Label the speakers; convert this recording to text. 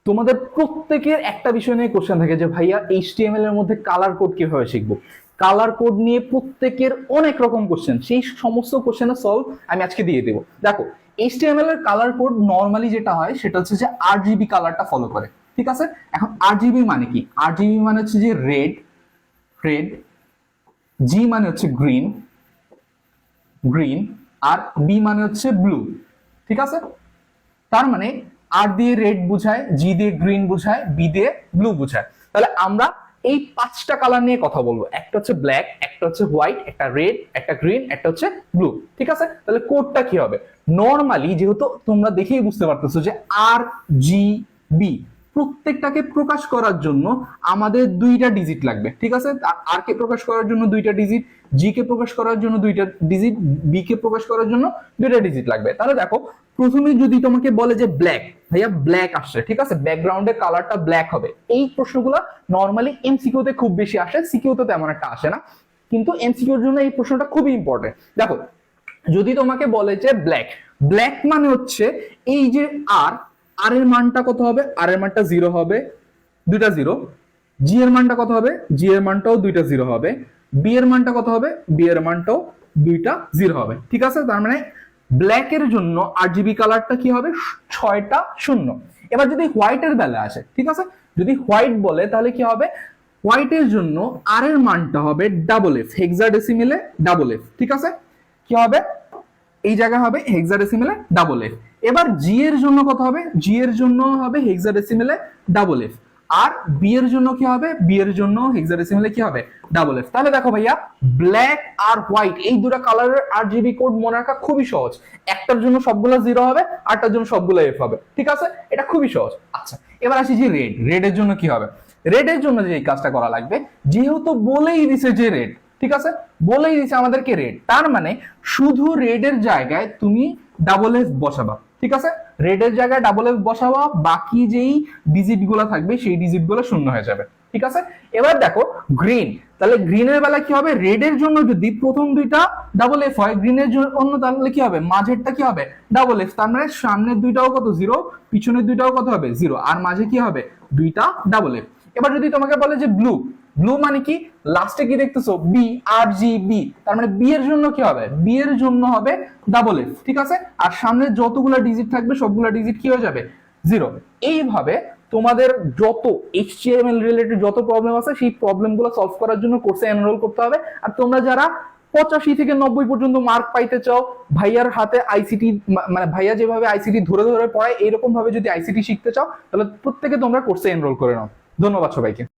Speaker 1: তোমাদের প্রত্যেকের একটা বিষয় নিয়ে কোশ্চেন থাকে যে ভাইয়া এইচটিএমএল এর মধ্যে কালার কোড কিভাবে শিখবো। কালার কোড নিয়ে প্রত্যেকের অনেক রকম কোশ্চেন, সেই সমস্ত কোশ্চেনের সলভ আমি আজকে দিয়ে দেবো। দেখো, এইচটিএমএল এর কালার কোড নর্মালি যেটা হয় সেটা হচ্ছে যে আরজিবি কালারটা ফলো করে, ঠিক আছে। এখন আরজিবি মানে কি? আরজিবি মানে হচ্ছে যে রেড, রেড, জি মানে হচ্ছে গ্রিন, গ্রিন, আর বি মানে হচ্ছে ব্লু, ঠিক আছে। তার মানে আর দিয়ে রেড বুঝায়, জি দিয়ে গ্রিন বুঝায়, বি দিয়ে ব্লু বুঝায়। তাহলে আমরা এই পাঁচটা কালার নিয়ে কথা বলবো। একটা হচ্ছে ব্ল্যাক, একটা হচ্ছে হোয়াইট, একটা রেড, একটা গ্রিন, একটা হচ্ছে ব্লু, ঠিক আছে। তাহলে কোডটা কি হবে? নর্মালি যেহেতু তোমরা দেখেই বুঝতে পারতেছো যে আর জি বি প্রত্যেকটাকে প্রকাশ করার জন্য আমাদের দুইটা ডিজিট লাগবে, ঠিক আছে। আর কে প্রকাশ করার জন্য দুইটা ডিজিট, জি কে প্রকাশ করার জন্য দুইটা ডিজিট, বি কে প্রকাশ করার জন্য দুইটা ডিজিট লাগবে। তাহলে দেখো, প্রথমে যদি তোমাকে বলে যে ব্ল্যাক, ভাইয়া ব্ল্যাক আসছে, ঠিক আছে, ব্যাকগ্রাউন্ডের কালারটা ব্ল্যাক হবে। এই প্রশ্নগুলো নর্মালি এমসিকিউ তে খুব বেশি আসে, সিকিউ তে তেমন একটা আসে না, কিন্তু এমসিকিউর জন্য এই প্রশ্নটা খুবই ইম্পর্টেন্ট। দেখো, যদি তোমাকে বলে যে ব্ল্যাক, ব্ল্যাক মানে হচ্ছে এই যে আর, আর এর মানটা কত হবে? আর এর মানটা 0 হবে, দুইটা 0। জি এর মানটা কত হবে? জি এর মানটাও দুইটা 0 হবে। বি এর মানটা কত হবে? বি এর মানটাও দুইটা 0 হবে, ঠিক আছে। তার মানে ব্ল্যাক এর জন্য আরজিবি কালারটা কি হবে? 6টা 0। এবার যদি হোয়াইটের বেলা আসে, ঠিক আছে, যদি হোয়াইট বলে তাহলে কি হবে? হোয়াইটের জন্য আর এর মানটা হবে ডাবল এফ, হেক্সাডেসিমেলে ডাবল এফ, ঠিক আছে। কি হবে? এই জায়গায় হবে হেক্সাডেসিমেলে ডাবল এফ। এবার জি এর জন্য কত হবে? জি এর জন্য হবে হেক্সাডেসিমেলে ডাবল এফ। আর বি এর জন্য কি হবে? বি এর জন্য হেক্সাডেসিমেলে কি হবে? Double F. তাহলে দেখো ভাইয়া, ব্ল্যাক আর হোয়াইট এই দুটো কালারের আরজিবি কোড মনে রাখা খুবই সহজ। একটার জন্য সবগুলো 0 হবে, আরটার জন্য সবগুলো এফ হবে, ঠিক আছে। এটা খুবই সহজ। আচ্ছা, এবার আসি যে রেড, রেড এর জন্য কি হবে? রেড এর জন্য যে এই কাজটা করা লাগবে, যেহেতু বলেই দিছে যে রেড, ঠিক আছে, বলেই দিছে আমাদেরকে রেড, তার মানে শুধু রেড এর জায়গায় তুমি ডাবল এফ বসাবা, ঠিক আছে। রেড এর জায়গায় ডাবল এফ বসাবা, বাকি যেই ডিজিট গুলো থাকবে সেই ডিজিট গুলো শূন্য হয়ে যাবে, ঠিক আছে। এবার দেখো গ্রিন, তাহলে গ্রিনের বেলা কি হবে? রেড এর জন্য যদি প্রথম দুইটা ডাবল এফ হয়, গ্রিনের জন্য তাহলে কি হবে? মাঝেরটা কি হবে? Double F. তার মানে সামনের দুইটাও কত? 0, পিছনের দুইটাও কত হবে? 0, আর মাঝে কি হবে? দুইটা ডাবল এফ। এবার যদি তোমাকে বলে যে ব্লু, ব্লু মানে কি? লাস্টে কি দেখতেছো? বি, আর জি বি। তার মানে বি এর জন্য কি হবে? বি এর জন্য হবে ডাবল এফ, ঠিক আছে। আর সামনে যতগুলা ডিজিট থাকবে সবগুলা ডিজিট কি হয়ে যাবে? 0। এইভাবে তোমাদের যত এইচটিএমএল রিলেটেড যত প্রবলেম আছে সেই প্রবলেমগুলো সলভ করার জন্য কোর্সে এনরোল করতে হবে। আর তোমরা যারা 85 থেকে 90 পর্যন্ত মার্ক পাইতে চাও, ভাইয়ার হাতে আইসিটি, মানে ভাইয়া যেভাবে আইসিটি ধরে ধরে পড়ায় এইরকম ভাবে যদি আইসিটি শিখতে চাও, তাহলে প্রত্যেকে তোমরা কোর্সে এনরোল করে নাও। ধন্যবাদ সবাইকে।